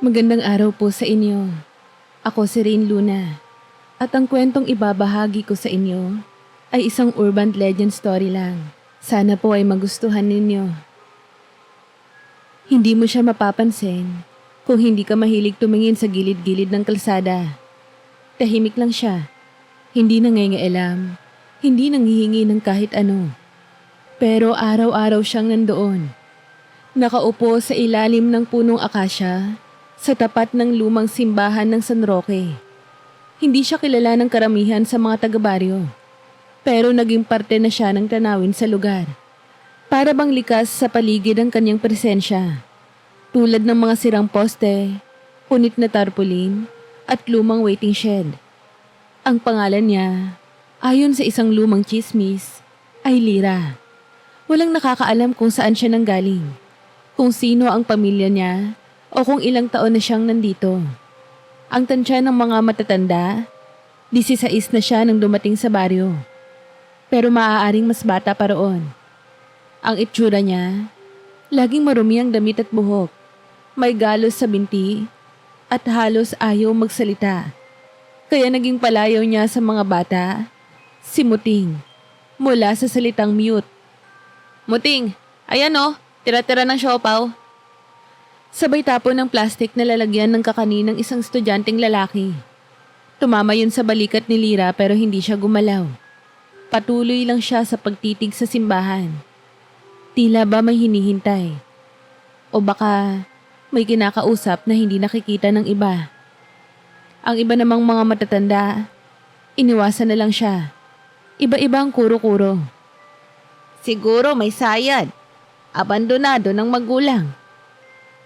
Magandang araw po sa inyo. Ako si Rain Luna at ang kwentong ibabahagi ko sa inyo ay isang urban legend story lang. Sana po ay magustuhan ninyo. Hindi mo siya mapapansin kung hindi ka mahilig tumingin sa gilid-gilid ng kalsada. Tahimik lang siya, hindi nangingailam, hindi nanghihingi ng kahit ano. Pero araw-araw siyang nandoon. Nakaupo sa ilalim ng punong akasya sa tapat ng lumang simbahan ng San Roque. Hindi siya kilala ng karamihan sa mga taga-baryo, pero naging parte na siya ng tanawin sa lugar. Para bang likas sa paligid ang kanyang presensya, tulad ng mga sirang poste, punit na tarpaulin, at lumang waiting shed. Ang pangalan niya, ayon sa isang lumang tsismis, ay Lira. Walang nakakaalam kung saan siya nanggaling, kung sino ang pamilya niya, o kung ilang taon na siyang nandito. Ang tansya ng mga matatanda, 16 na siya nang dumating sa baryo. Pero maaaring mas bata pa roon. Ang itsura niya, laging marumi ang damit at buhok, may galos sa binti, at halos ayaw magsalita. Kaya naging palayaw niya sa mga bata, si Muting, mula sa salitang mute. Muting, ayan o, tira-tira ng siopaw. Sabay tapon ng plastik na lalagyan ng kakaninang isang estudyanteng lalaki. Tumama yun sa balikat ni Lira pero hindi siya gumalaw. Patuloy lang siya sa pagtitig sa simbahan. Tila ba may hinihintay? O baka may kinakausap na hindi nakikita ng iba. Ang iba namang mga matatanda, iniwasan na lang siya. Iba-iba ang kuro-kuro. Siguro may sayad. Abandonado ng magulang.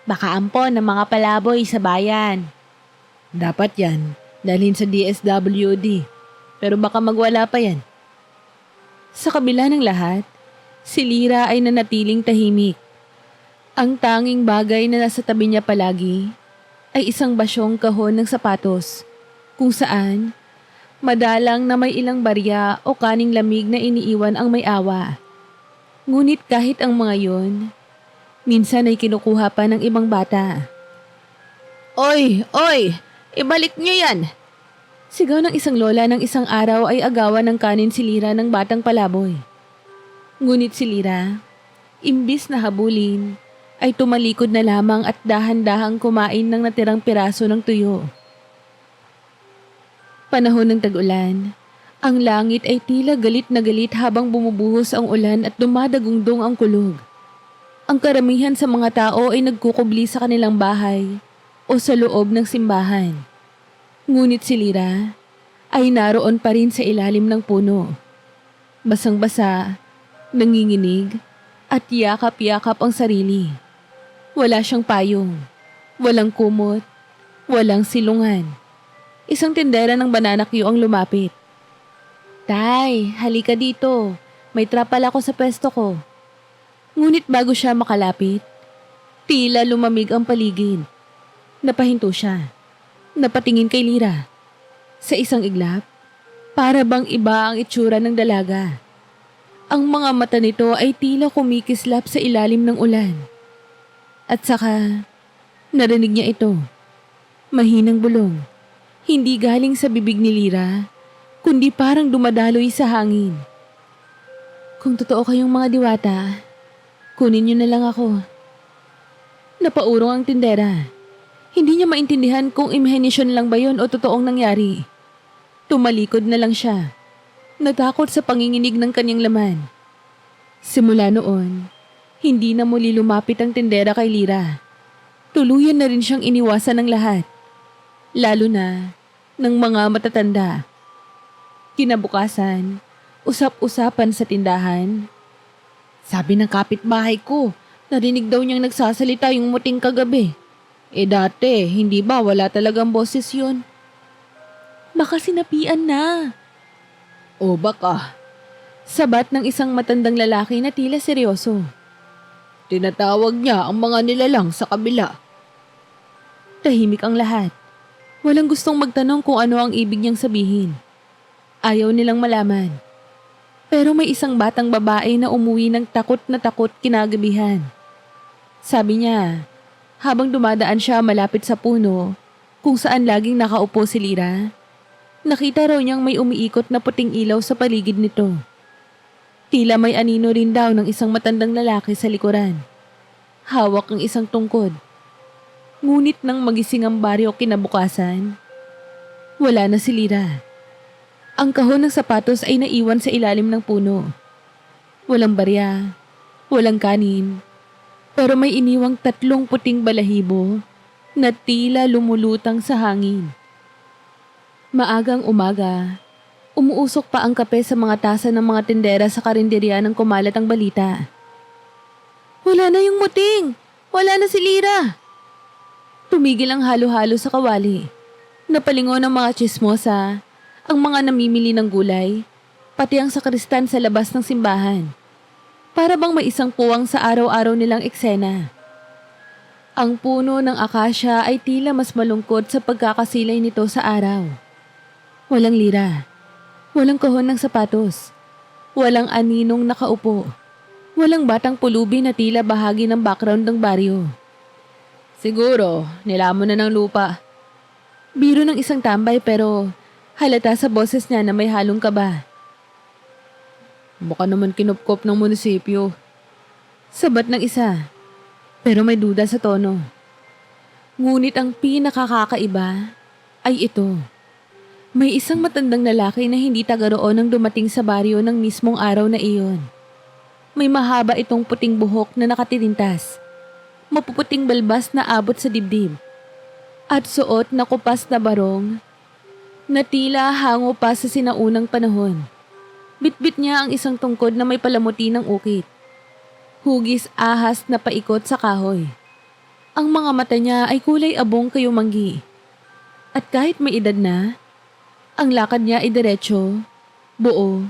Baka ampon ng mga palaboy sa bayan. Dapat yan, dalhin sa DSWD. Pero baka magwala pa yan. Sa kabila ng lahat, si Lira ay nanatiling tahimik. Ang tanging bagay na nasa tabi niya palagi ay isang basyong kahon ng sapatos, kung saan madalang na may ilang barya o kaning lamig na iniiwan ang may awa. Ngunit kahit ang mga yon, minsan ay kinukuha pa ng ibang bata. Oy! Oy! Ibalik niyo yan! Sigaw ng isang lola ng isang araw ay agawan ng kanin si Lira ng batang palaboy. Ngunit si Lira, imbis na habulin, ay tumalikod na lamang at dahan-dahang kumain ng natirang piraso ng tuyo. Panahon ng tag-ulan, ang langit ay tila galit na galit habang bumubuhos ang ulan at dumadagundong ang kulog. Ang karamihan sa mga tao ay nagkukubli sa kanilang bahay o sa loob ng simbahan. Ngunit si Lira ay naroon pa rin sa ilalim ng puno. Basang-basa, nanginginig at yakap-yakap ang sarili. Wala siyang payong, walang kumot, walang silungan. Isang tindera ng banana Q ang lumapit. Tay, halika dito. May trapal ako sa pwesto ko. Ngunit bago siya makalapit, tila lumamig ang paligid. Napahinto siya. Napatingin kay Lira. Sa isang iglap, para bang iba ang itsura ng dalaga. Ang mga mata nito ay tila kumikislap sa ilalim ng ulan. At saka, narinig niya ito. Mahinang bulong. Hindi galing sa bibig ni Lira, kundi parang dumadaloy sa hangin. Kung totoo kayong mga diwata, kunin niyo na lang ako. Napaurong ang tindera. Hindi niya maintindihan kung imahinasyon lang ba yun o totoong nangyari. Tumalikod na lang siya. Natakot sa panginginig ng kanyang laman. Simula noon, hindi na muli lumapit ang tindera kay Lira. Tuluyan na rin siyang iniwasan ng lahat. Lalo na ng mga matatanda. Kinabukasan, usap-usapan sa tindahan. Sabi ng kapitbahay ko, narinig daw niyang nagsasalita yung Muting kagabi. Dati, hindi ba wala talagang boses yun? Baka sinapian na. O baka. Sabat ng isang matandang lalaki na tila seryoso. Tinatawag niya ang mga nilalang sa kabila. Tahimik ang lahat. Walang gustong magtanong kung ano ang ibig niyang sabihin. Ayaw nilang malaman. Pero may isang batang babae na umuwi ng takot na takot kinagabihan. Sabi niya, Habang dumadaan siya malapit sa puno, kung saan laging nakaupo si Lira, nakita raw niyang may umiikot na puting ilaw sa paligid nito. Tila may anino rin daw ng isang matandang lalaki sa likuran. Hawak ang isang tungkod. Ngunit nang magising ang baryo kinabukasan, wala na si Lira. Ang kahon ng sapatos ay naiwan sa ilalim ng puno. Walang barya, walang kanin, pero may iniwang 3 puting balahibo na tila lumulutang sa hangin. Maagang umaga, umuusok pa ang kape sa mga tasa ng mga tindera sa karinderya nang kumalat ang balita. Wala na yung muting! Wala na si Lira! Tumigil ang halo-halo sa kawali. Napalingon ng mga tsismosa, ang mga namimili ng gulay, pati ang sakristan sa labas ng simbahan. Para bang may isang puwang sa araw-araw nilang eksena. Ang puno ng akasya ay tila mas malungkot sa pagkakasilay nito sa araw. Walang Lira. Walang kahon ng sapatos. Walang aninong nakaupo. Walang batang pulubi na tila bahagi ng background ng baryo. Siguro, nilamon na ng lupa. Biro ng isang tambay pero halata sa boses niya na may halong kaba. Baka naman kinupkop ng munisipyo. Sabat ng isa, pero may duda sa tono. Ngunit ang pinakakakaiba ay ito. May isang matandang lalaki na hindi taga roon ang dumating sa baryo ng mismong araw na iyon. May mahaba itong puting buhok na nakatirintas. Mapuputing balbas na abot sa dibdib. At suot na kupas na barong na tila hango pa sa sinaunang panahon. Bitbit niya ang isang tungkod na may palamuti ng ukit. Hugis ahas na paikot sa kahoy. Ang mga mata niya ay kulay abong kayumanggi. At kahit may edad na, ang lakad niya ay diretso, buo,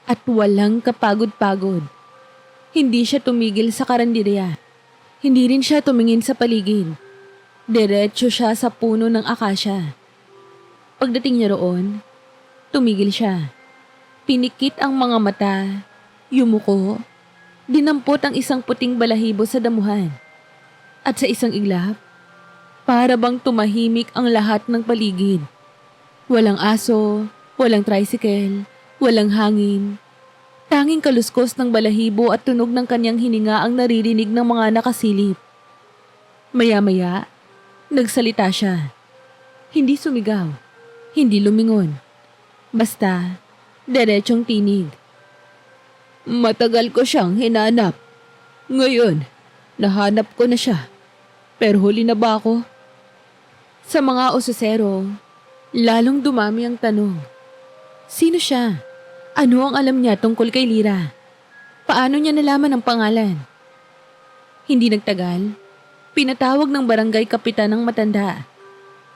at walang kapagod-pagod. Hindi siya tumigil sa karinderya. Hindi rin siya tumingin sa paligid. Diretso siya sa puno ng akasya. Pagdating niya roon, tumigil siya. Pinikit ang mga mata, yumuko, dinampot ang isang puting balahibo sa damuhan. At sa isang iglap, para bang tumahimik ang lahat ng paligid. Walang aso, walang tricycle, walang hangin. Tanging kaluskos ng balahibo at tunog ng kanyang hininga ang naririnig ng mga nakasilip. Maya-maya, nagsalita siya. Hindi sumigaw, hindi lumingon. Basta, diretsong tinig. Matagal ko siyang hinanap. Ngayon, nahanap ko na siya. Pero huli na ba ako? Sa mga osesero, lalong dumami ang tanong. Sino siya? Ano ang alam niya tungkol kay Lira? Paano niya nalaman ang pangalan? Hindi nagtagal, pinatawag ng barangay kapitan ng matanda.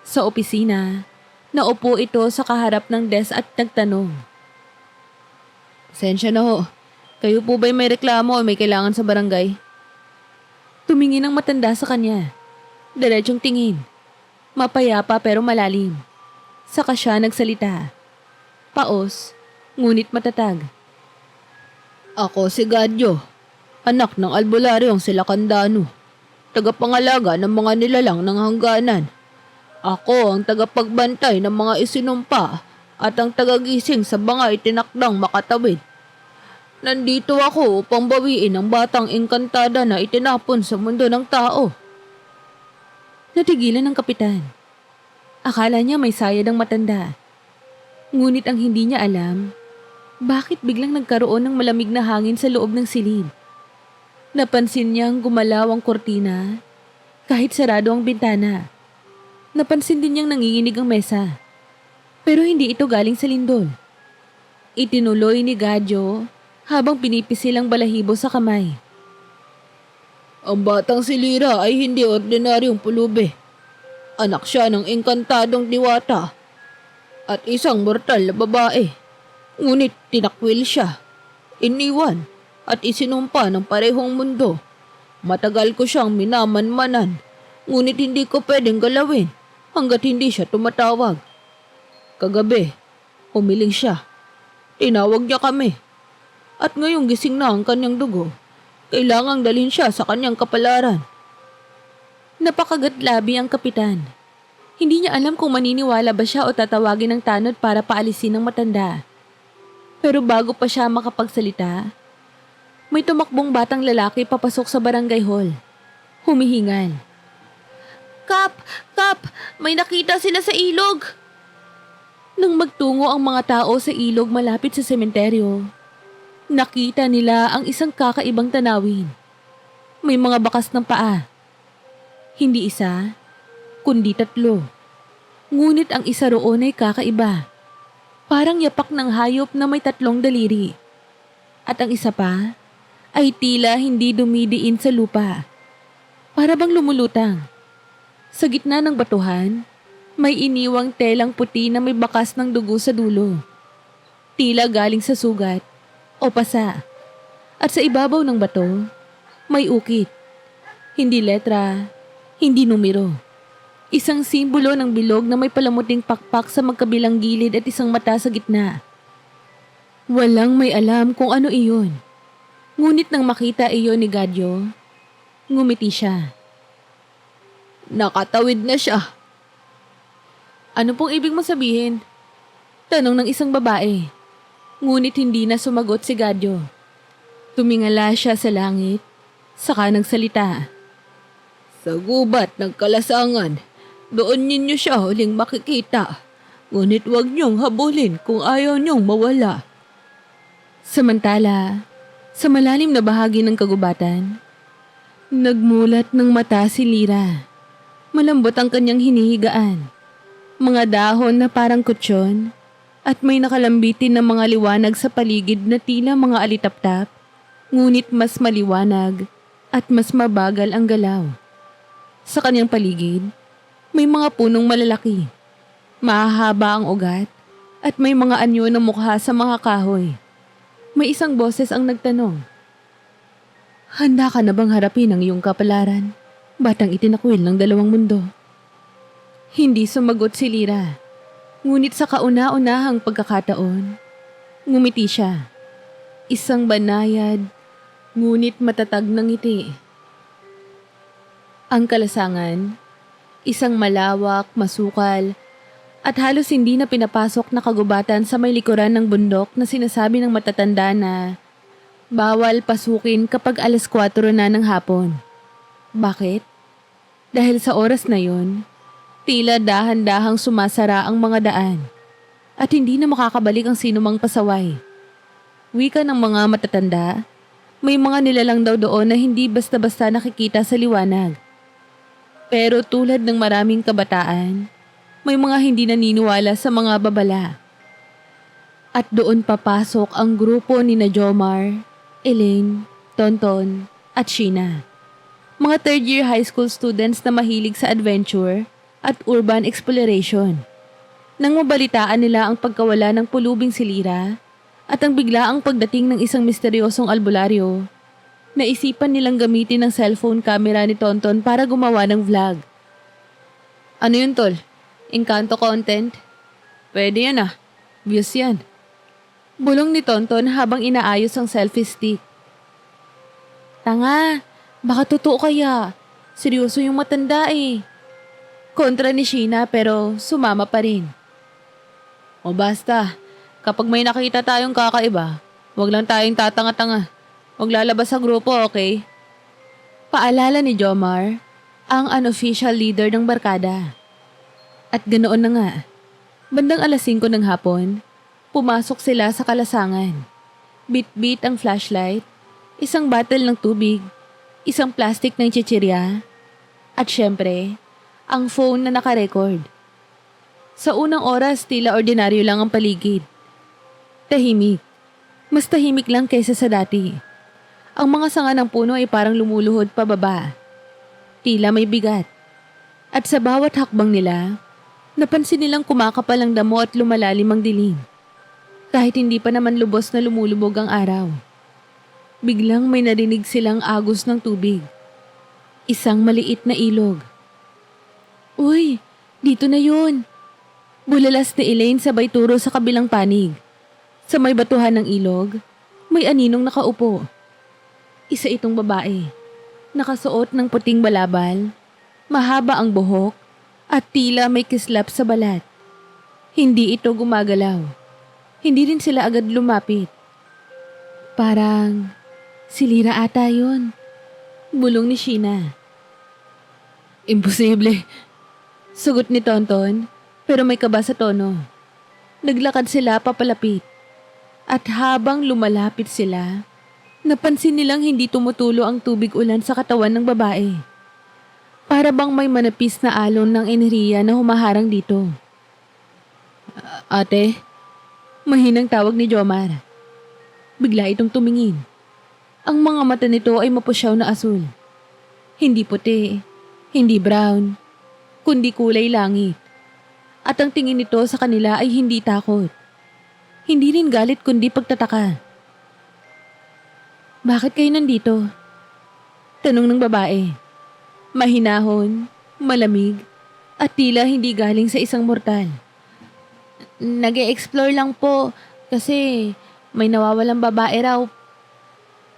Sa opisina, naupo ito sa kaharap ng desk at nagtanong. Pasensya na ho, kayo po ba'y may reklamo o may kailangan sa barangay? Tumingin ang matanda sa kanya. Diretsong tingin. Mapayapa pero malalim. Saka siya nagsalita. Paos, ngunit matatag. Ako si Gadyo, anak ng albularyong sila Candano, tagapangalaga ng mga nilalang ng hangganan. Ako ang tagapagbantay ng mga isinumpa at ang tagagising sa mga itinakdang makatawid. Nandito ako upang bawiin ang batang engkantada na itinapon sa mundo ng tao. Natigilan ng kapitan. Akala niya may sayad ang matanda. Ngunit ang hindi niya alam, bakit biglang nagkaroon ng malamig na hangin sa loob ng silid. Napansin niyang gumalaw ang kortina, kahit sarado ang bintana. Napansin din niyang nanginginig ang mesa. Pero hindi ito galing sa lindol. Itinuloy ni Gadyo habang pinipisil ang balahibo sa kamay. Ang batang si Lira ay hindi ordinaryong pulubi. Anak siya ng engkantadong diwata at isang mortal na babae. Ngunit tinakwil siya, iniwan at isinumpa ng parehong mundo. Matagal ko siyang minamanmanan, ngunit hindi ko pwedeng galawin hanggat hindi siya tumatawag. Kagabi, umiling siya. Tinawag niya kami. At ngayong gising na ang kanyang dugo, kailangang dalhin siya sa kanyang kapalaran. Napakagatlabi ang kapitan. Hindi niya alam kung maniniwala ba siya o tatawagin ng tanod para paalisin ng matanda. Pero bago pa siya makapagsalita, may tumakbong batang lalaki papasok sa barangay hall. Humihingal. Kap! Kap! May nakita sila sa ilog! Nang magtungo ang mga tao sa ilog malapit sa sementeryo, nakita nila ang isang kakaibang tanawin. May mga bakas ng paa. Hindi isa, kundi 3. Ngunit ang isa roon ay kakaiba. Parang yapak ng hayop na may 3 daliri. At ang isa pa ay tila hindi dumidiin sa lupa. Para bang lumulutang. Sa gitna ng batuhan, may iniwang telang puti na may bakas ng dugo sa dulo. Tila galing sa sugat o pasa. At sa ibabaw ng bato, may ukit. Hindi letra, hindi numero. Isang simbolo ng bilog na may palamuting pakpak sa magkabilang gilid at isang mata sa gitna. Walang may alam kung ano iyon. Ngunit nang makita iyon ni Gadyo, ngumiti siya. Nakatawid na siya. Ano pong ibig mo sabihin? Tanong ng isang babae. Ngunit hindi na sumagot si Gadyo. Tumingala siya sa langit, saka nagsalita. Sa gubat ng kalasangan, doon ninyo siya huling makikita. Ngunit huwag niyong habulin kung ayaw niyong mawala. Samantala, sa malalim na bahagi ng kagubatan, nagmulat ng mata si Lira. Malambot ang kanyang hinihigaan. Mga dahon na parang kutsyon at may nakalambitin na mga liwanag sa paligid na tila mga alitaptap, ngunit mas maliwanag at mas mabagal ang galaw. Sa kanyang paligid, may mga punong malalaki. Mahahaba ang ugat at may mga anyo na mukha sa mga kahoy. May isang boses ang nagtanong. Handa ka na bang harapin ang iyong kapalaran? Batang itinakwil ng 2 mundo. Hindi sumagot si Lira. Ngunit sa kauna-unahang pagkakataon, ngumiti siya. Isang banayad, ngunit matatag na ngiti. Ang kalasangan, isang malawak, masukal, at halos hindi na pinapasok na kagubatan sa may likuran ng bundok na sinasabi ng matatanda na bawal pasukin kapag 4:00 na ng hapon. Bakit? Dahil sa oras na yon, tila dahan-dahang sumasara ang mga daan at hindi na makakabalik ang sinumang pasaway. Wika ng mga matatanda, may mga nilalang daw doon na hindi basta-basta nakikita sa liwanag. Pero tulad ng maraming kabataan, may mga hindi naniniwala sa mga babala. At doon papasok ang grupo ni na Jomar, Elaine, Tonton at Sheena. Mga 3rd year high school students na mahilig sa adventure at urban exploration. Nang mabalitaan nila ang pagkawala ng pulubing si Lira at ang biglaang pagdating ng isang misteryosong albularyo, naisipan nilang gamitin ang cellphone camera ni Tonton para gumawa ng vlog. Ano yun, tol? Encanto content? Pwede yan ah. Views yan. Bulong ni Tonton habang inaayos ang selfie stick. Tanga! Baka totoo kaya. Seryoso yung matanda eh. Kontra ni Sheena pero sumama pa rin. O basta, kapag may nakita tayong kakaiba, wag lang tayong tatanga-tanga. Huwag lalabas sa grupo, okay? Paalala ni Jomar, ang unofficial leader ng barkada. At ganoon na nga. Bandang 5:00 ng hapon, pumasok sila sa kalasangan. Bit-bit ang flashlight, isang bottle ng tubig, isang plastic ng chichirya, at syempre, ang phone na nakarecord. Sa unang oras, tila ordinaryo lang ang paligid. Tahimik. Mas tahimik lang kaysa sa dati. Ang mga sanga ng puno ay parang lumuluhod pababa. Tila may bigat. At sa bawat hakbang nila, napansin nilang kumakapal ang damo at lumalalim ang dilim. Kahit hindi pa naman lubos na lumulubog ang araw. Biglang may narinig silang agos ng tubig. Isang maliit na ilog. Uy, dito na yun. Bulalas ni Elaine sabay turo sa kabilang panig. Sa may batuhan ng ilog, may aninong nakaupo. Isa itong babae. Nakasuot ng puting balabal, Mahaba ang buhok at tila may kislap sa balat. Hindi ito gumagalaw. Hindi rin sila agad lumapit. Parang si Lyra ata yun. Bulong ni Sheena. Imposible. Sugot ni Tonton pero may kaba sa tono. Naglakad sila papalapit. At habang lumalapit sila, napansin nilang hindi tumutulo ang tubig ulan sa katawan ng babae. Para bang may manapis na alon ng enerhiya na humaharang dito. Ate, mahinang tawag ni Jomar. Bigla itong tumingin. Ang mga mata nito ay mapusyaw na asul. Hindi puti, hindi brown, kundi kulay langit. At ang tingin nito sa kanila ay hindi takot. Hindi rin galit kundi pagtataka. Bakit kayo nandito? Tanong ng babae. Mahinahon, malamig, at tila hindi galing sa isang mortal. Nag-e-explore lang po kasi may nawawalang babae raw.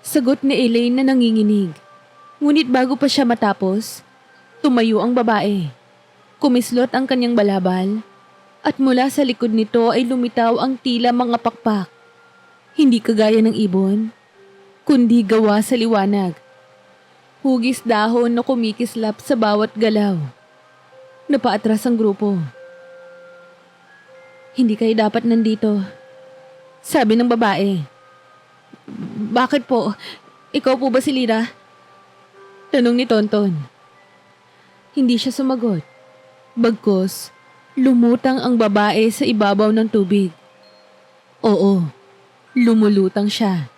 Sagot ni Elaine na nanginginig. Ngunit bago pa siya matapos, tumayo ang babae. Kumislot ang kanyang balabal at mula sa likod nito ay lumitaw ang tila mga pakpak. Hindi kagaya ng ibon, kundi gawa sa liwanag. Hugis dahon na kumikislap sa bawat galaw. Napaatras ang grupo. Hindi kayo dapat nandito, sabi ng babae. Bakit po? Ikaw po ba si Lyra? Tanong ni Tonton. Hindi siya sumagot. Bagkus, lumutang ang babae sa ibabaw ng tubig. Oo, lumulutang siya.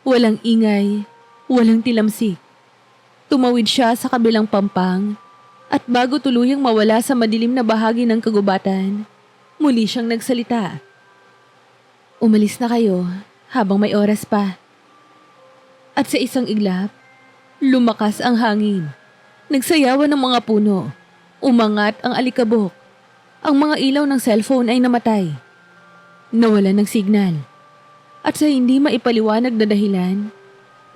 Walang ingay, walang tilamsik. Tumawid siya sa kabilang pampang at bago tuluyang mawala sa madilim na bahagi ng kagubatan, muli siyang nagsalita. Umalis na kayo habang may oras pa. At sa isang iglap, lumakas ang hangin. Nagsayawan ng mga puno. Umangat ang alikabok. Ang mga ilaw ng cellphone ay namatay. Nawalan ng signal. At sa hindi maipaliwanag na dahilan,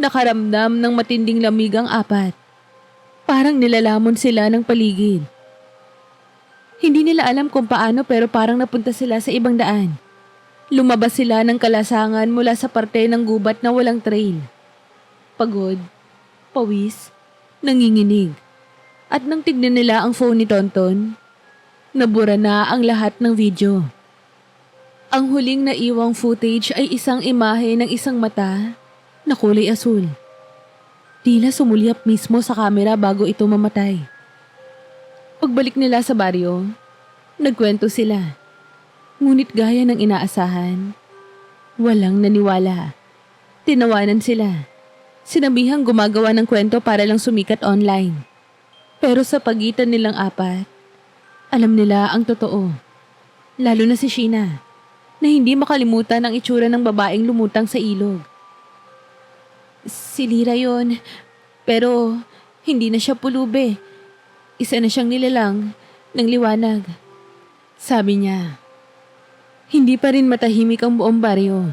nakaramdam ng matinding lamig ang apat. Parang nilalamon sila ng paligid. Hindi nila alam kung paano pero parang napunta sila sa ibang daan. Lumabas sila ng kalasangan mula sa parte ng gubat na walang trail. Pagod, pawis, nanginginig. At nang tignan nila ang phone ni Tonton, nabura na ang lahat ng video. Ang huling naiwang footage ay isang imahe ng isang mata na kulay asul. Tila sumulyap mismo sa kamera bago ito mamatay. Pagbalik nila sa baryo, nagkwento sila. Ngunit gaya ng inaasahan, walang naniwala. Tinawanan sila. Sinabihang gumagawa ng kwento para lang sumikat online. Pero sa pagitan nilang apat, alam nila ang totoo. Lalo na si Sheena, na hindi makalimutan ang itsura ng babaeng lumutang sa ilog. Si Lyra yun, pero hindi na siya pulube. Isa na siyang nilalang ng liwanag. Sabi niya. Hindi pa rin matahimik ang buong baryo.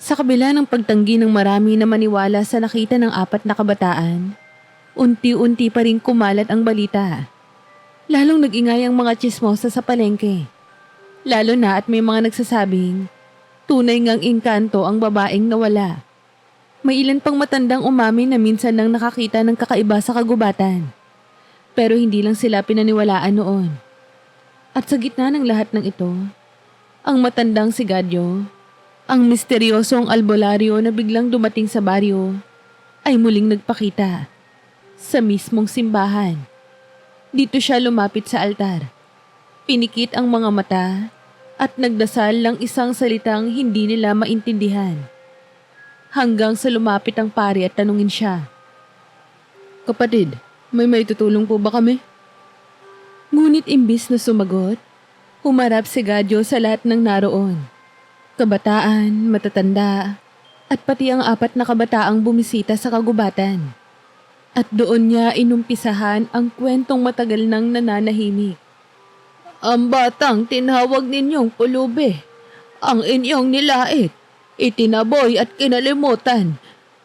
Sa kabila ng pagtanggi ng marami na maniwala sa nakita ng apat na kabataan, unti-unti pa rin kumalat ang balita. Lalong nag-ingay ang mga tsismosa sa palengke. Lalo na at may mga nagsasabing, tunay ngang engkanto ang babaeng nawala. May ilan pang matandang umamin na minsan nang nakakita ng kakaiba sa kagubatan. Pero hindi lang sila pinaniwalaan noon. At sa gitna ng lahat ng ito, ang matandang si Gadyo, ang misteryosong albularyo na biglang dumating sa baryo, ay muling nagpakita. Sa mismong simbahan. Dito siya lumapit sa altar. Pinikit ang mga mata at nagdasal ng isang salitang hindi nila maintindihan. Hanggang sa lumapit ang pari at tanungin siya. Kapatid, may tutulong po ba kami? Ngunit imbis na sumagot, humarap si Gadyo sa lahat ng naroon. Kabataan, matatanda, at pati ang apat na kabataang bumisita sa kagubatan. At doon niya inumpisahan ang kwentong matagal nang nananahimik. Ang batang tinawag ninyong pulube, ang inyong nilait, itinaboy at kinalimutan,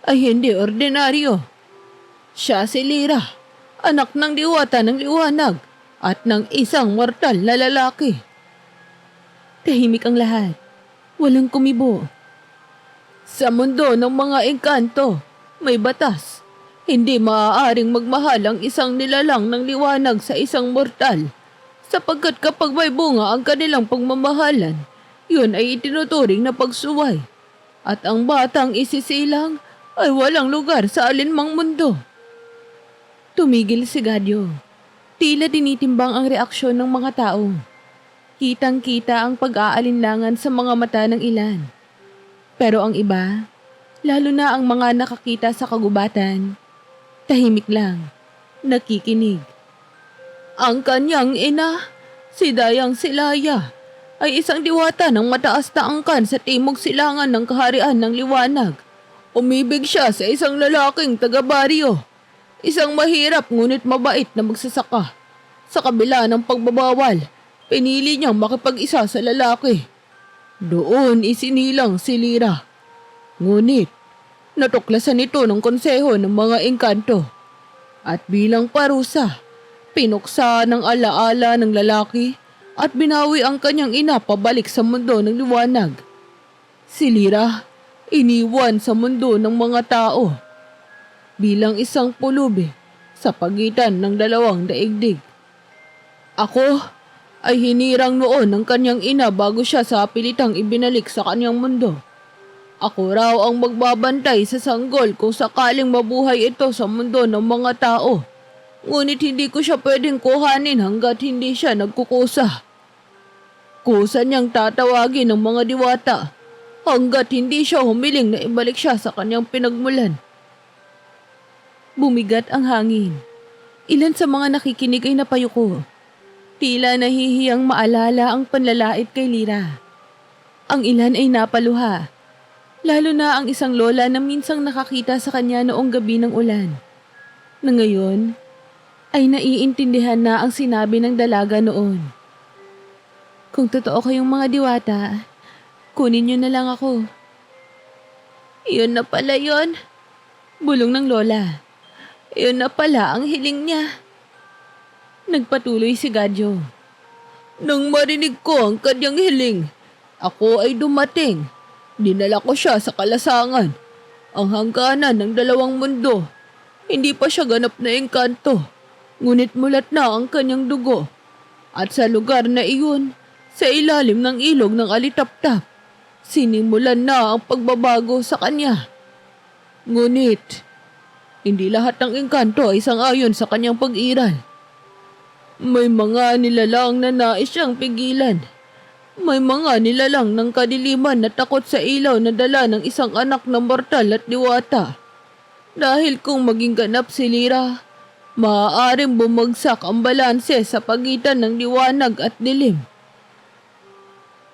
ay hindi ordinaryo. Siya si Lyra, anak ng diwata ng liwanag at ng isang mortal na lalaki. Tahimik ang lahat. Walang kumibo. Sa mundo ng mga engkanto, may batas. Hindi maaaring magmahal ang isang nilalang ng liwanag sa isang mortal, sapagkat kapag may bunga ang kanilang pagmamahalan, yun ay itinuturing na pagsuway. At ang batang isisilang ay walang lugar sa alinmang mundo. Tumigil si Gadyo. Tila dinitimbang ang reaksyon ng mga tao. Kitang-kita ang pag-aalinlangan sa mga mata ng ilan. Pero ang iba, lalo na ang mga nakakita sa kagubatan, tahimik lang, nakikinig. Ang kanyang ina, si Dayang Silaya, ay isang diwata ng mataas na angkan sa timog silangan ng kaharian ng liwanag. Umibig siya sa isang lalaking taga-baryo, isang mahirap ngunit mabait na magsasaka. Sa kabila ng pagbabawal, pinili niyang makipag-isa sa lalaki. Doon isinilang si Lira. Ngunit, natuklasan ito ng konseho ng mga engkanto. At bilang parusa, pinuksa ng alaala ng lalaki at binawi ang kanyang ina pabalik sa mundo ng liwanag. Si Lira, iniwan sa mundo ng mga tao bilang isang pulubi sa pagitan ng dalawang daigdig. Ako ay hinirang noon ng kanyang ina bago siya sa pilitang ibinalik sa kanyang mundo. Ako raw ang magbabantay sa sanggol kung sakaling mabuhay ito sa mundo ng mga tao. Ngunit hindi ko siya pwedeng kuhanin hanggat hindi siya nagkukusa. Kusa niyang tatawagin ng mga diwata hanggat hindi siya humiling na ibalik siya sa kanyang pinagmulan. Bumigat ang hangin. Ilan sa mga nakikinig ay napayuko. Tila nahihiyang maalala ang panlalait kay Lira. Ang ilan ay napaluha, lalo na ang isang lola na minsang nakakita sa kanya noong gabi ng ulan. Na ngayon, ay naiintindihan na ang sinabi ng dalaga noon. Kung totoo kayong mga diwata, kunin niyo na lang ako. Iyon na pala yon, bulong ng lola. Iyon na pala ang hiling niya. Nagpatuloy si Gadyo. Nang marinig ko ang kanyang hiling, ako ay dumating. Dinala ko siya sa kalasangan, ang hangganan ng dalawang mundo. Hindi pa siya ganap na engkanto, ngunit mulat na ang kanyang dugo. At sa lugar na iyon, sa ilalim ng ilog ng alitaptap, sinimulan na ang pagbabago sa kanya. Ngunit, hindi lahat ng engkanto ay sang-ayon sa kanyang pag-iral. May mga nilalang na nais siyang pigilan. May mga nilalang ng kadiliman na takot sa ilaw na dala ng isang anak na mortal at diwata. Dahil kung maging ganap si Lira, maaaring bumagsak ang balanse sa pagitan ng liwanag at dilim.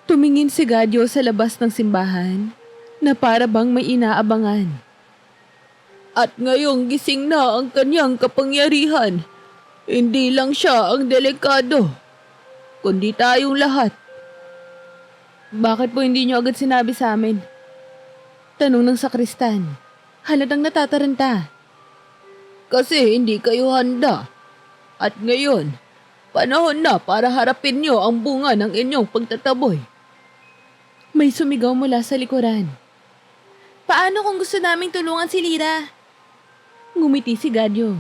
Tumingin si Gadyo sa labas ng simbahan na para bang may inaabangan. At ngayong gising na ang kanyang kapangyarihan, hindi lang siya ang delikado, kundi tayong lahat. Bakit po hindi niyo agad sinabi sa amin? Tanong ng sakristan. Halatang natataranta. Kasi hindi kayo handa. At ngayon, panahon na para harapin niyo ang bunga ng inyong pagtataboy. May sumigaw mula sa likuran. Paano kung gusto naming tulungan si Lira? Ngumiti si Gadyo.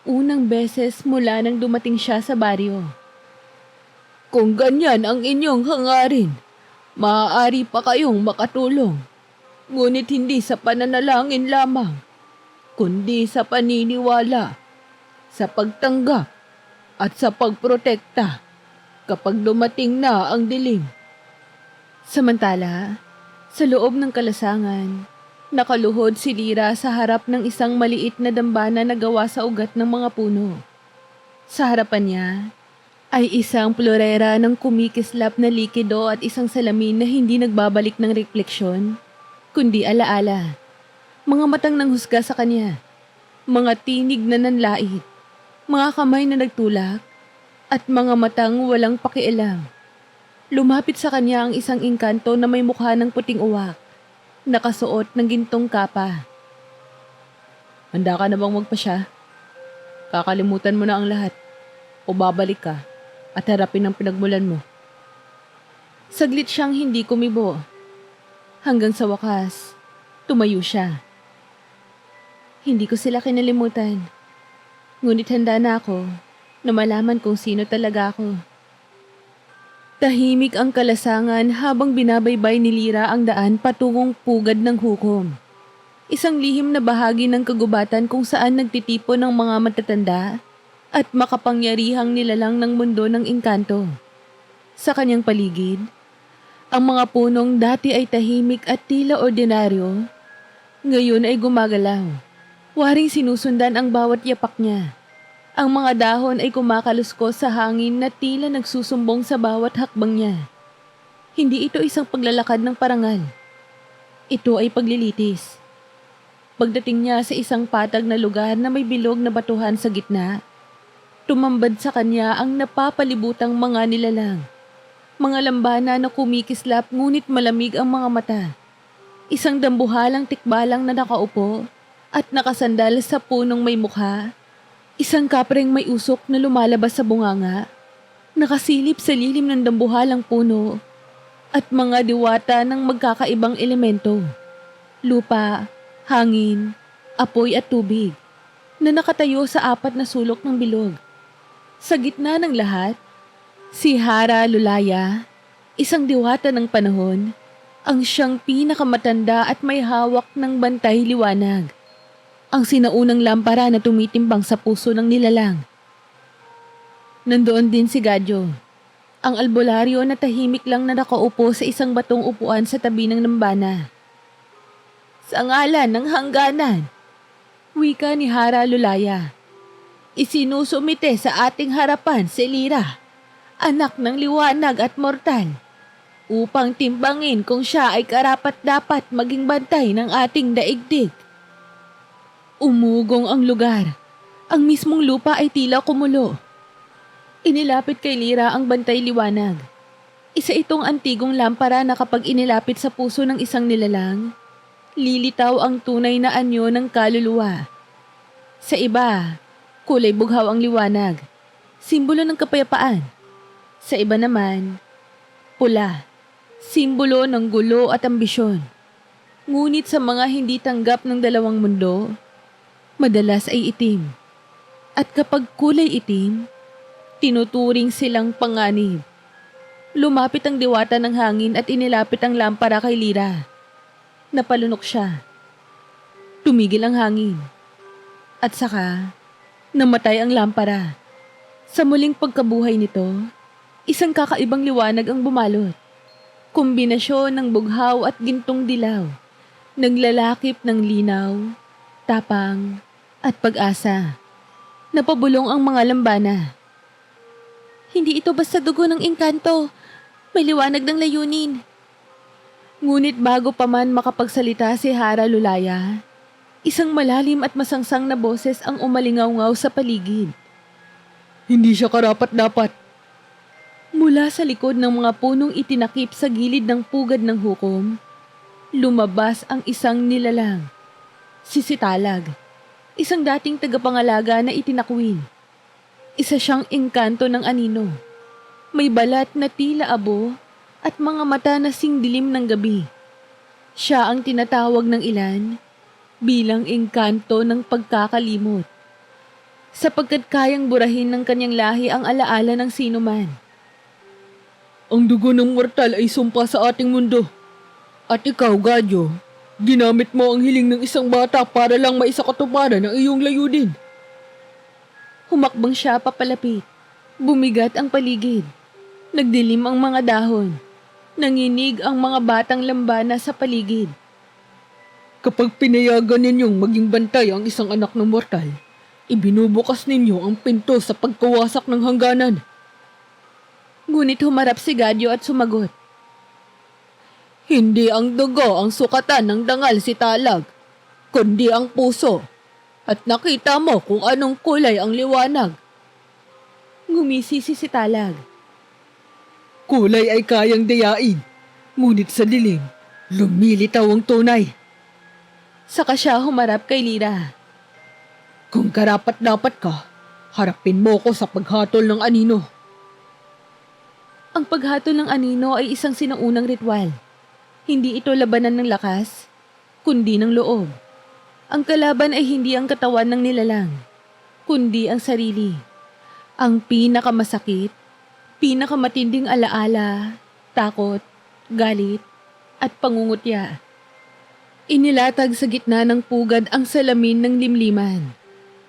Unang beses mula nang dumating siya sa baryo. Kung ganyan ang inyong hangarin, maaari pa kayong makatulong. Ngunit hindi sa pananalangin lamang, kundi sa paniniwala, sa pagtanggap, at sa pagprotekta kapag dumating na ang dilim. Samantala, sa loob ng kalasangan, nakaluhod si Lira sa harap ng isang maliit na dambana na gawa sa ugat ng mga puno. Sa harapan niya ay isang florera ng kumikislap na likido at isang salamin na hindi nagbabalik ng refleksyon, kundi alaala. Mga matang nanghusga sa kanya, mga tinig na nanlait, mga kamay na nagtulak, at mga matang walang pakialam. Lumapit sa kanya ang isang engkanto na may mukha ng puting uwak, nakasuot ng gintong kapa. Handa ka na bang magpasya? Kakalimutan mo na ang lahat o babalik ka at harapin ang pinagmulan mo. Saglit siyang hindi kumibo. Hanggang sa wakas, tumayo siya. Hindi ko sila kinalimutan. Ngunit handa na ako na malaman kung sino talaga ako. Tahimik ang kalasangan habang binabaybay ni Lira ang daan patungong pugad ng hukom. Isang lihim na bahagi ng kagubatan kung saan nagtitipon ng mga matatanda at makapangyarihang nilalang ng mundo ng engkanto. Sa kanyang paligid, ang mga punong dati ay tahimik at tila ordinaryo, ngayon ay gumagalaw. Waring sinusundan ang bawat yapak niya. Ang mga dahon ay kumakaluskos sa hangin na tila nagsusumbong sa bawat hakbang niya. Hindi ito isang paglalakad ng parangal. Ito ay paglilitis. Pagdating niya sa isang patag na lugar na may bilog na batuhan sa gitna, tumambad sa kanya ang napapalibutang mga nilalang. Mga lambana na kumikislap ngunit malamig ang mga mata. Isang dambuhalang tikbalang na nakaupo at nakasandal sa punong may mukha. Isang kapreng may usok na lumalabas sa bunganga, nakasilip sa lilim ng dambuhalang puno, at mga diwata ng magkakaibang elemento. Lupa, hangin, apoy at tubig, na nakatayo sa apat na sulok ng bilog. Sa gitna ng lahat, si Hara Lulaya, isang diwata ng panahon, ang siyang pinakamatanda at may hawak ng bantay liwanag. Ang sinaunang lampara na tumitimbang sa puso ng nilalang. Nandoon din si Gadyo, ang albularyo na tahimik lang na nakaupo sa isang batong upuan sa tabi ng lambana. Sa ngalan ng hangganan, wika ni Hara Lulaya, isinusumite sa ating harapan si Lira, anak ng liwanag at mortal, upang timbangin kung siya ay karapat-dapat maging bantay ng ating daigdig. Umugong ang lugar. Ang mismong lupa ay tila kumulo. Inilapit kay Lira ang bantay liwanag. Isa itong antigong lampara na kapag inilapit sa puso ng isang nilalang, lilitaw ang tunay na anyo ng kaluluwa. Sa iba, kulay bughaw ang liwanag, simbolo ng kapayapaan. Sa iba naman, pula, simbolo ng gulo at ambisyon. Ngunit sa mga hindi tanggap ng dalawang mundo, madalas ay itim. At kapag kulay itim, tinuturing silang panganib. Lumapit ang diwata ng hangin at inilapit ang lampara kay Lira. Napalunok siya. Tumigil ang hangin. At saka, namatay ang lampara. Sa muling pagkabuhay nito, isang kakaibang liwanag ang bumalot. Kombinasyon ng bughaw at gintong dilaw. Naglalakip ng linaw, tapang, at pag-asa. Napabulong ang mga lambana. Hindi ito basta dugo ng engkanto. May liwanag ng layunin. Ngunit bago pa man makapagsalita si Hara Lulaya, isang malalim at masangsang na boses ang umalingaw-ngaw sa paligid. Hindi siya karapat-dapat. Mula sa likod ng mga punong itinakip sa gilid ng pugad ng hukom, lumabas ang isang nilalang. Si Sitalag, isang dating tagapangalaga na itinakwil. Isa siyang engkanto ng anino. May balat na tila abo at mga mata na singdilim ng gabi. Siya ang tinatawag ng ilan bilang engkanto ng pagkakalimot, sapagkat kayang burahin ng kanyang lahi ang alaala ng sinuman. Ang dugo ng mortal ay sumpa sa ating mundo. At ikaw, Gadyo, ginamit mo ang hiling ng isang bata para lang maisakatuparan ang iyong layunin. Humakbang siya papalapit. Bumigat ang paligid. Nagdilim ang mga dahon. Nanginig ang mga batang lambana sa paligid. Kapag pinayagan ninyong maging bantay ang isang anak ng mortal, ibinubukas ninyo ang pinto sa pagkawasak ng hangganan. Ngunit humarap si Gadyo at sumagot. Hindi ang dugo ang sukatan ng dangal si Talag, kundi ang puso. At nakita mo kung anong kulay ang liwanag. Ngumisisi si Talag. Kulay ay kayang dayain, ngunit sa dilim, lumilitaw ang tunay. Saka siya humarap kay Lira. Kung karapat-dapat ka, Harapin mo ko sa paghatol ng anino. Ang paghatol ng anino ay isang sinaunang ritual. Hindi ito labanan ng lakas, kundi ng loob. Ang kalaban ay hindi ang katawan ng nilalang, kundi ang sarili. Ang pinakamasakit, pinakamatinding alaala, takot, galit, at pangungutya. Inilatag sa gitna ng pugad ang salamin ng limliman.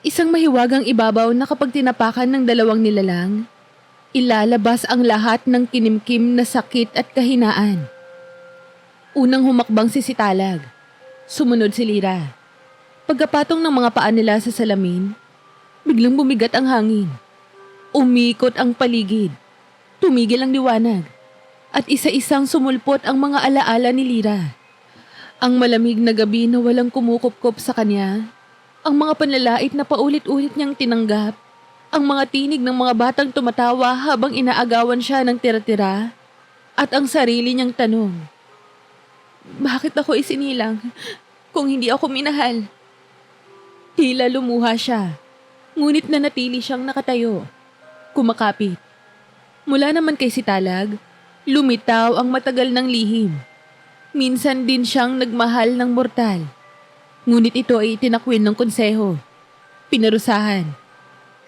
Isang mahiwagang ibabaw na kapag tinapakan ng dalawang nilalang, ilalabas ang lahat ng kinimkim na sakit at kahinaan. Unang humakbang si Sitalag. Sumunod si Lira. Pagkapatong ng mga paa nila sa salamin, biglang bumigat ang hangin. Umikot ang paligid. Tumigil ang liwanag. At isa-isang sumulpot ang mga alaala ni Lira. Ang malamig na gabi na walang kumukupkop sa kanya, ang mga panlalait na paulit-ulit niyang tinanggap, ang mga tinig ng mga batang tumatawa habang inaagawan siya ng tira-tira, at ang sarili niyang tanong, bakit ako isinilang kung hindi ako minahal? Tila lumuha siya, ngunit nanatili siyang nakatayo, kumakapit. Mula naman kay Sitalag, lumitaw ang matagal ng lihim. Minsan din siyang nagmahal ng mortal. Ngunit ito ay itinakwil ng konseho. Pinarusahan.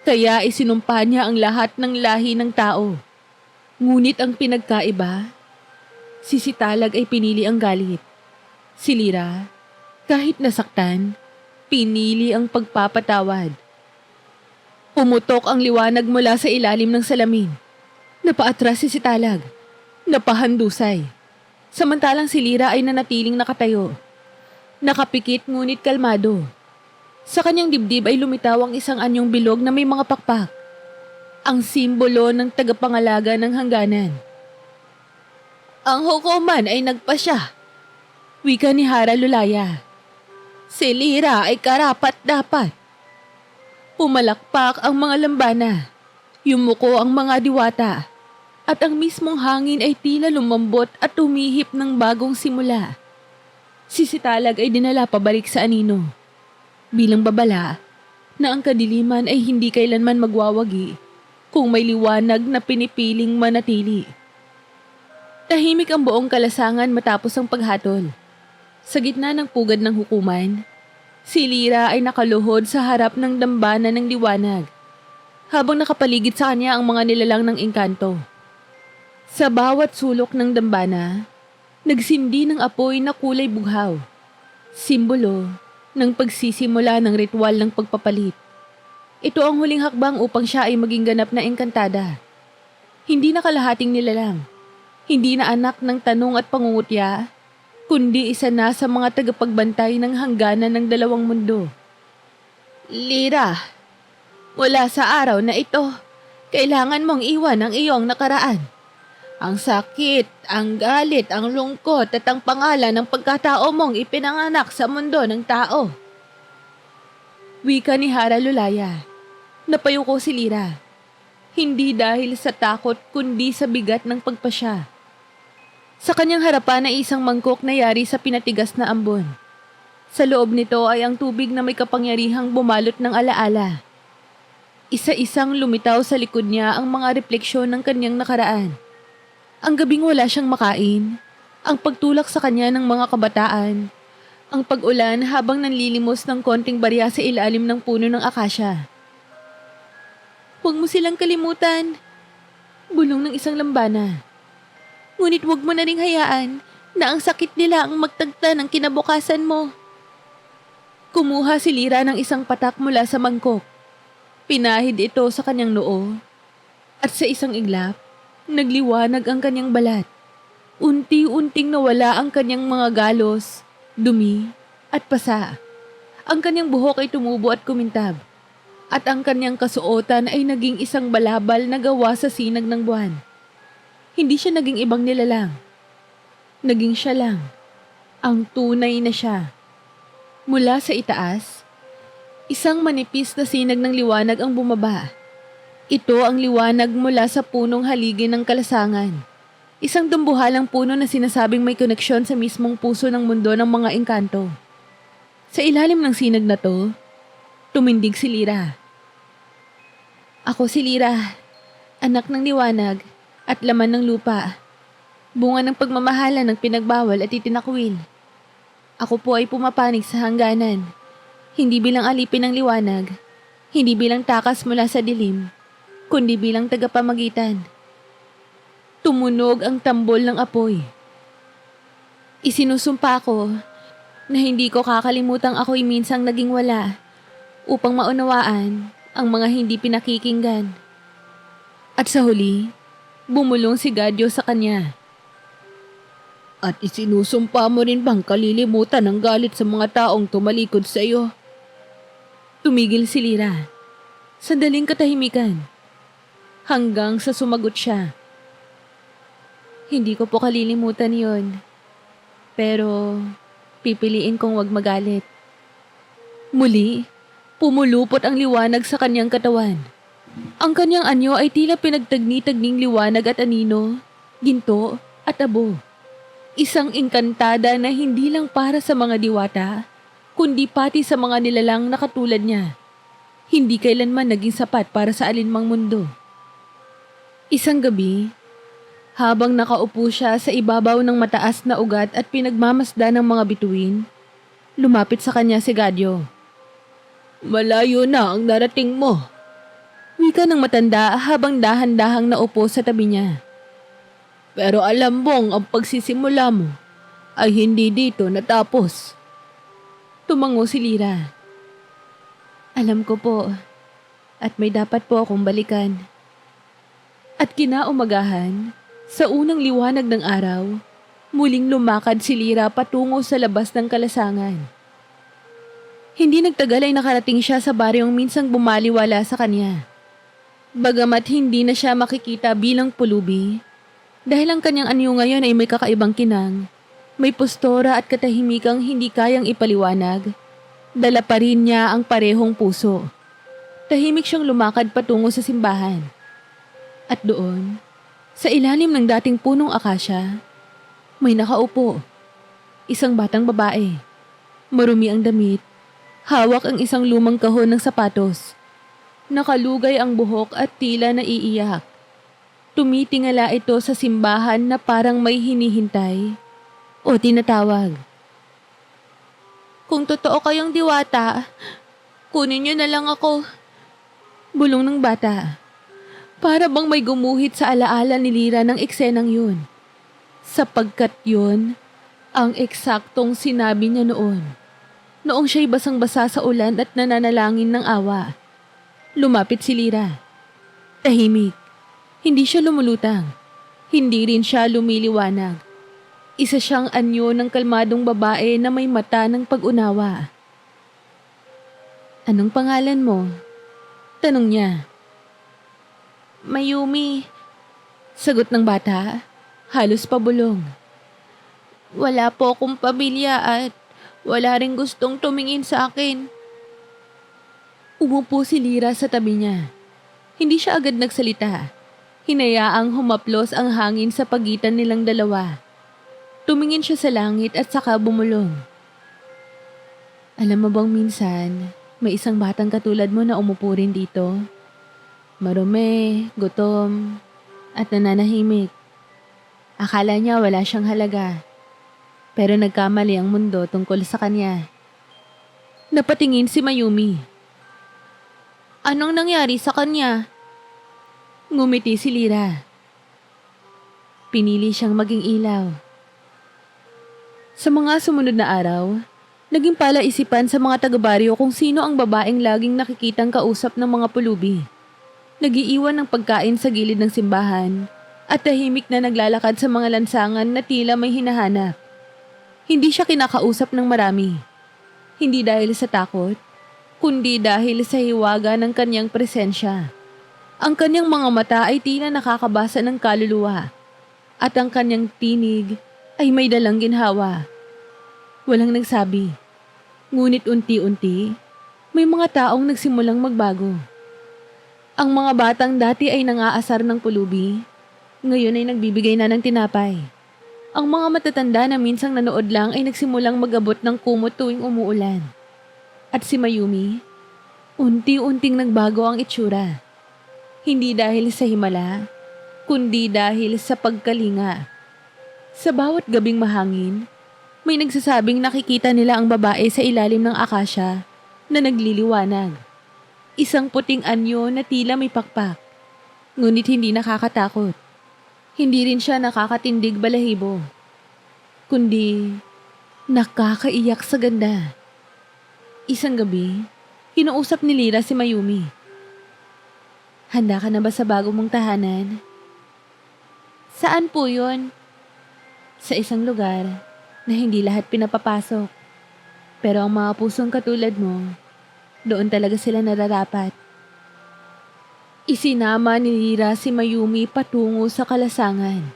Kaya isinumpa niya ang lahat ng lahi ng tao. Ngunit ang pinagkaiba, si Sitalag ay pinili ang galit. Si Lira, kahit nasaktan, pinili ang pagpapatawad. Pumutok ang liwanag mula sa ilalim ng salamin. Napaatras si Sitalag. Napahandusay. Samantalang si Lira ay nanatiling nakatayo. Nakapikit ngunit kalmado. Sa kanyang dibdib ay lumitaw ang isang anyong bilog na may mga pakpak. Ang simbolo ng tagapangalaga ng hangganan. Ang hukuman ay nagpasya. Wika ni Hara Lulaya. Si Lira ay karapat-dapat. Pumalakpak ang mga lambana. Yumuko ang mga diwata. At ang mismong hangin ay tila lumambot at umihip ng bagong simula. Si Sitalag ay dinala pabalik sa anino. Bilang babala na ang kadiliman ay hindi kailanman magwawagi kung may liwanag na pinipiling manatili. Tahimik ang buong kalasangan matapos ang paghatol. Sa gitna ng pugad ng hukuman, si Lira ay nakaluhod sa harap ng dambana ng liwanag habang nakapaligid sa kanya ang mga nilalang ng engkanto. Sa bawat sulok ng dambana, nagsindi ng apoy na kulay bughaw, simbolo ng pagsisimula ng ritual ng pagpapalit. Ito ang huling hakbang upang siya ay maging ganap na engkantada. Hindi na kalahating nilalang, hindi na anak ng tanong at pangungutya, kundi isa na sa mga tagapagbantay ng hangganan ng dalawang mundo. Lira, mula sa araw na ito, kailangan mong iwan ang iyong nakaraan. Ang sakit, ang galit, ang lungkot at ang pangalan ng pagkatao mong ipinanganak sa mundo ng tao. Wika ni Hara Lulaya. Napayuko si Lira. Hindi dahil sa takot kundi sa bigat ng pagpasya. Sa kanyang harapan ay isang mangkok na yari sa pinatigas na ambon. Sa loob nito ay ang tubig na may kapangyarihang bumalot ng alaala. Isa-isang lumitaw sa likod niya ang mga refleksyon ng kanyang nakaraan. Ang gabing wala siyang makain, ang pagtulak sa kanya ng mga kabataan, ang pag-ulan habang nanlilimos ng konting barya sa ilalim ng puno ng akasya. Huwag mo silang kalimutan, bulong ng isang lambana. Ngunit huwag mo na ring hayaan na ang sakit nila ang magtagta ng kinabukasan mo. Kumuha si Lira ng isang patak mula sa mangkok. Pinahid ito sa kanyang noo at sa isang iglap, nagliwanag ang kanyang balat. Unti-unting nawala ang kanyang mga galos, dumi, at pasa. Ang kanyang buhok ay tumubo at kumintab. At ang kanyang kasuotan ay naging isang balabal na gawa sa sinag ng buwan. Hindi siya naging ibang nilalang. Naging siya lang. Ang tunay na siya. Mula sa itaas, isang manipis na sinag ng liwanag ang bumaba. Ito ang liwanag mula sa punong haligi ng kalasangan. Isang dambuhalang puno na sinasabing may koneksyon sa mismong puso ng mundo ng mga engkanto. Sa ilalim ng sinag na to, tumindig si Lira. Ako si Lira, anak ng liwanag at laman ng lupa. Bunga ng pagmamahalan ng pinagbawal at itinakwil. Ako po ay pumapanig sa hangganan, hindi bilang alipin ng liwanag, hindi bilang takas mula sa dilim, kundi bilang tagapamagitan. Tumunog ang tambol ng apoy. Isinusumpa ko na hindi ko kakalimutang ako'y minsang naging wala upang maunawaan ang mga hindi pinakikinggan. At sa huli, bumulong si Gadyo sa kanya. At isinusumpa mo rin bang kalilimutan ng galit sa mga taong tumalikod sa iyo? Tumigil si Lira. Sandaling katahimikan. Hanggang sa sumagot siya. Hindi ko po kalilimutan yon. Pero pipiliin kong wag magalit. Muli, pumulupot ang liwanag sa kanyang katawan. Ang kanyang anyo ay tila pinagtagni-tagning liwanag at anino, ginto at abo. Isang engkantada na hindi lang para sa mga diwata, kundi pati sa mga nilalang na katulad niya. Hindi kailanman naging sapat para sa alinmang mundo. Isang gabi, habang nakaupo siya sa ibabaw ng mataas na ugat at pinagmamasdan ng mga bituin, lumapit sa kanya si Gadyo. Malayo na ang narating mo. Wika ng matanda habang dahan-dahang naupo sa tabi niya. Pero alam mong ang pagsisimula mo ay hindi dito natapos. Tumango si Lira. Alam ko po, at may dapat po akong balikan. At kinaumagahan, sa unang liwanag ng araw, muling lumakad si Lira patungo sa labas ng kalasangan. Hindi nagtagal ay nakarating siya sa baryong minsang bumaliwala sa kanya. Bagamat hindi na siya makikita bilang pulubi, dahil ang kanyang anyo ngayon ay may kakaibang kinang, may postura at katahimikang hindi kayang ipaliwanag, dala pa rin niya ang parehong puso. Tahimik siyang lumakad patungo sa simbahan. At doon, sa ilalim ng dating punong akasya, may nakaupo. Isang batang babae. Marumi ang damit. Hawak ang isang lumang kahon ng sapatos. Nakalugay ang buhok at tila naiiyak. Tumitingala ito sa simbahan na parang may hinihintay o tinatawag. Kung totoo kayong diwata, kunin niyo na lang ako. Bulong ng bata. Para bang may gumuhit sa alaala ni Lira ng eksenang yun. Sapagkat yun ang eksaktong sinabi niya noon. Noong siya'y basang-basa sa ulan at nananalangin ng awa. Lumapit si Lira. Tahimik. Hindi siya lumulutang. Hindi rin siya lumiliwanag. Isa siyang anyo ng kalmadong babae na may mata ng pag-unawa. Anong pangalan mo? Tanong niya. Mayumi. Sagot ng bata, halos pabulong. Wala po akong pamilya at wala ring gustong tumingin sa akin. Umupo si Lira sa tabi niya. Hindi siya agad nagsalita. Hinayaang humaplos ang hangin sa pagitan nilang dalawa. Tumingin siya sa langit at saka bumulong. Alam mo bang minsan, may isang batang katulad mo na umupo rin dito? Marumi, gutom, at nananahimik. Akala niya wala siyang halaga. Pero nagkamali ang mundo tungkol sa kanya. Napatingin si Mayumi. Anong nangyari sa kanya? Ngumiti si Lira. Pinili siyang maging ilaw. Sa mga sumunod na araw, naging palaisipan sa mga taga-baryo kung sino ang babaeng laging nakikitang kausap ng mga pulubi. Nagiiwan ng pagkain sa gilid ng simbahan at tahimik na naglalakad sa mga lansangan na tila may hinahanap. Hindi siya kinakausap ng marami. Hindi dahil sa takot, kundi dahil sa hiwaga ng kanyang presensya. Ang kanyang mga mata ay tila nakakabasa ng kaluluwa at ang kanyang tinig ay may dalang ginhawa. Walang nagsabi, ngunit unti-unti, may mga taong nagsimulang magbago. Ang mga batang dati ay nangaasar ng pulubi, ngayon ay nagbibigay na ng tinapay. Ang mga matatanda na minsang nanood lang ay nagsimulang mag-abot ng kumot tuwing umuulan. At si Mayumi, unti-unting nagbago ang itsura. Hindi dahil sa himala, kundi dahil sa pagkalinga. Sa bawat gabing mahangin, may nagsasabing nakikita nila ang babae sa ilalim ng akasya na nagliliwanag. Isang puting anyo na tila may pakpak, ngunit hindi nakakatakot. Hindi rin siya nakakatindig balahibo, kundi nakakaiyak sa ganda. Isang gabi, kinausap ni Lyra si Mayumi. Handa ka na ba sa bago mong tahanan? Saan po yun? Sa isang lugar na hindi lahat pinapapasok. Pero ang mga pusong katulad mo, doon talaga sila nararapat. Isinama ni Lyra si Mayumi patungo sa kalasangan.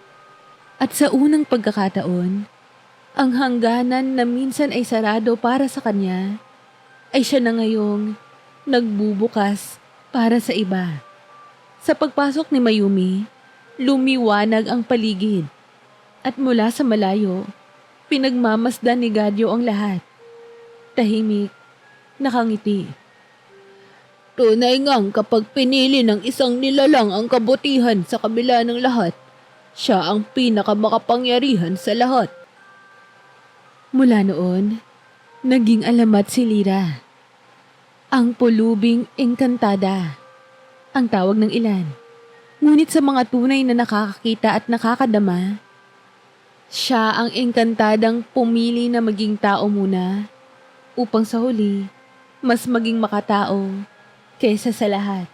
At sa unang pagkakataon, ang hangganan na minsan ay sarado para sa kanya, ay siya na ngayong nagbubukas para sa iba. Sa pagpasok ni Mayumi, lumiwanag ang paligid. At mula sa malayo, pinagmamasdan ni Gadyo ang lahat. Tahimik, nakangiti. Tunay ngang kapag pinili ng isang nilalang ang kabutihan sa kabila ng lahat, siya ang pinakamakapangyarihan sa lahat. Mula noon, naging alamat si Lyra. Ang pulubing engkantada, ang tawag ng ilan. Ngunit sa mga tunay na nakakakita at nakakadama, siya ang engkantadang pumili na maging tao muna upang sa huli, mas maging makatao kaysa sa lahat.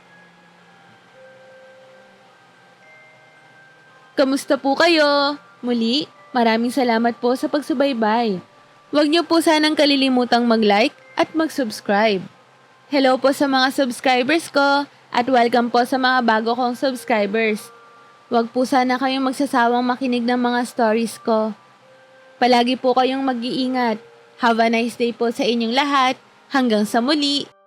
Kamusta po kayo? Muli, maraming salamat po sa pagsubaybay. Huwag niyo po sanang kalilimutang mag-like at mag-subscribe. Hello po sa mga subscribers ko at welcome po sa mga bago kong subscribers. Huwag po sana kayong magsasawang makinig ng mga stories ko. Palagi po kayong mag-iingat. Have a nice day po sa inyong lahat. Hanggang sa muli!